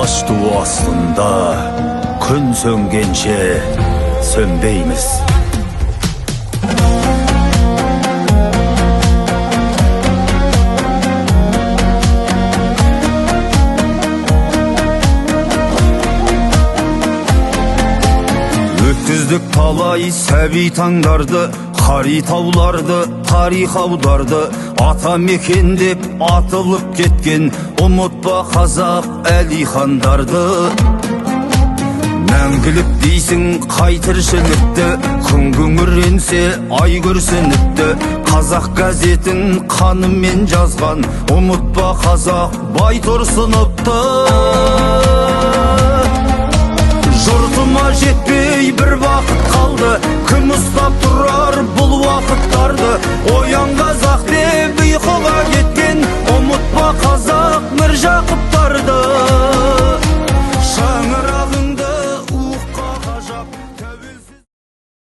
Ағаш туы астында күн сөнгенше сөнбейміз. Өткіздік талай сәби таңдарды, қари тауларды, тарих аударды. Ата мекен деп атылып кеткен, ұмытпа қазақ әлихандарды. Мәңгілік дейсің қай тіршілікті, күн күңіренсе ай күрсініпті. Қазақ газетін қанымен жазған, ұмытпа қазақ Байтұрсыновты. Жұртыма жетпей бір вақыт қалды, кім ұстап тұрар бұл уақыттарды.